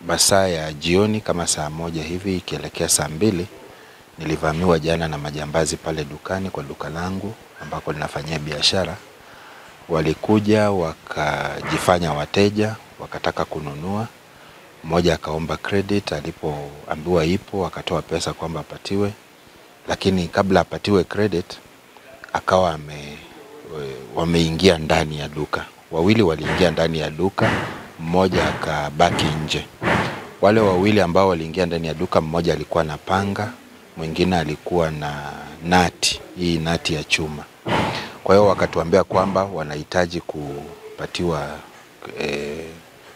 masaa ya jioni kama saa 1 hivi ikielekea saa 2 nilivamiwa jana na majambazi pale dukani kwa duka langu ambako ninafanyia biashara. Walikuja wakajifanya wateja, wakataka kununua. Mmoja akaomba credit, alipoambiwa ipo akatoa pesa kwamba apatiwe, lakini kabla apatiwe credit akawa wameingia ndani ya duka. Wawili waliingia ndani ya duka, mmoja akabaki nje. Wale wawili ambao waliingia ndani ya duka, mmoja alikuwa na panga, mwingine alikuwa na nati, hii nati ya chuma. Kwa hiyo wakatuambia kwamba wanahitaji kupatiwa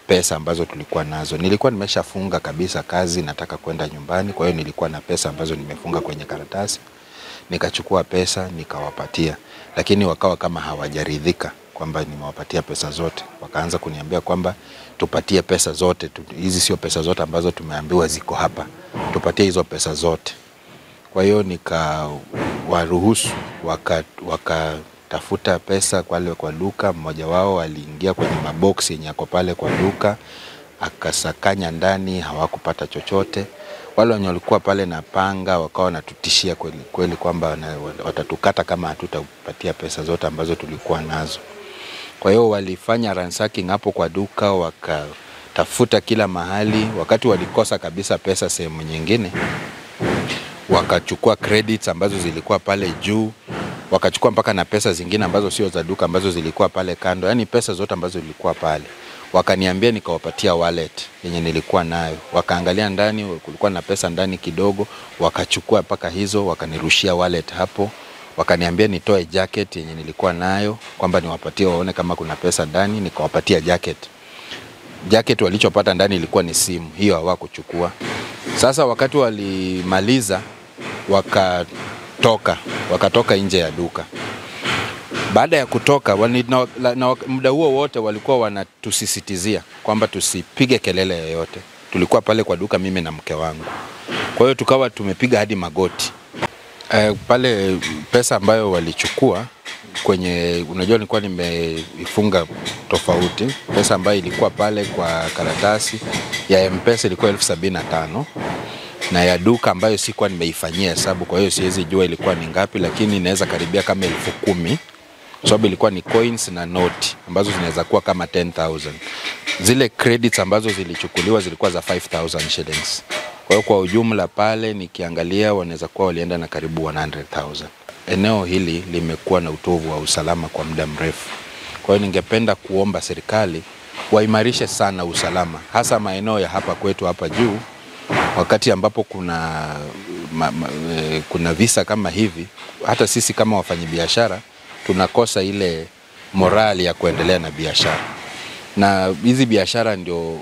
pesa ambazo tulikuwa nazo. Nilikuwa nimeshafunga kabisa kazi, nataka kwenda nyumbani, kwa hiyo nilikuwa na pesa ambazo nimefunga kwenye karatasi. Nikachukua pesa nikawapatia, lakini wakawa kama hawajaridhika kwamba nimewapatia pesa zote. Wakaanza kuniambia kwamba tupatie pesa zote, hizi sio pesa zote ambazo tumeambiwa ziko hapa, tupatie hizo pesa zote. Kwa hiyo nikawaruhusu, wakatafuta pesa kwa duka. Mmoja wao aliingia kwenye maboksi yenye yako pale kwa duka, akasakanya ndani, hawakupata chochote. Wale wenye walikuwa pale na panga wakawa wanatutishia kweli kwamba watatukata kama hatutapatia pesa zote ambazo tulikuwa nazo. Kwa hiyo walifanya ransacking hapo kwa duka, wakatafuta kila mahali. Wakati walikosa kabisa pesa sehemu nyingine, wakachukua credits ambazo zilikuwa pale juu, wakachukua mpaka na pesa zingine ambazo sio za duka ambazo zilikuwa pale kando, yani pesa zote ambazo zilikuwa pale. Wakaniambia nikawapatia wallet yenye nilikuwa nayo. Wakaangalia ndani, kulikuwa na pesa ndani kidogo, wakachukua mpaka hizo, wakanirushia wallet hapo. Wakaniambia nitoe jacket yenye nilikuwa nayo kwamba niwapatie waone kama kuna pesa ndani, nikawapatia jacket. Jacket walichopata ndani ilikuwa ni simu, hiyo hawakuchukua. Sasa wakati walimaliza wakatoka nje ya duka. Baada ya kutoka, muda huo wote walikuwa wanatusisitizia kwamba tusipige kelele yoyote. Tulikuwa pale kwa duka mimi na mke wangu. Kwa hiyo tukawa tumepiga hadi magoti. Pale pesa ambayo walichukua kwenye, unajua nilikuwa nimeifunga tofauti. Pesa ambayo ilikuwa pale kwa karatasi ya M-Pesa ilikuwa 75,000 na ya duka ambayo sikuwa nimeifanyia hesabu, kwa hiyo siwezi jua ilikuwa ni ngapi, lakini inaweza karibia kama 10,000. Sababu ilikuwa ni coins na note ambazo zinaweza kuwa kama 10,000. Zile credits ambazo zilichukuliwa zilikuwa za 5,000 shillings. Kwa hiyo kwa ujumla pale nikiangalia wanaweza kuwa walienda na karibu 100,000. Eneo hili limekuwa na utovu wa usalama kwa muda mrefu. Kwa hiyo ningependa kuomba serikali waimarishe sana usalama, hasa maeneo ya hapa kwetu hapa juu. Wakati ambapo kuna visa kama hivi, hata sisi kama wafanyabiashara tunakosa ile morali ya kuendelea na biashara. Na hizi biashara ndio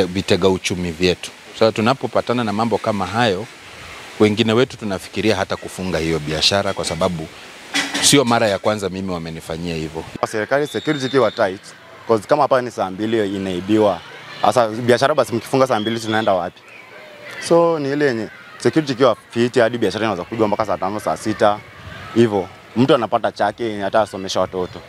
vitega uchumi vyetu. Sasa tunapopatana na mambo kama hayo, wengine wetu tunafikiria hata kufunga hiyo biashara, kwa sababu sio mara ya kwanza mimi wamenifanyia hivyo. Serikali security ikiwa tight, because kama hapa ni saa 2 inaibiwa. Sasa biashara basi mkifunga saa 2 tunaenda wapi? So ni ile yenye security ikiwa fit hadi biashara inaweza kupigwa mpaka saa 5 saa 6 hivyo. Mtu anapata chake hata asomesha watoto.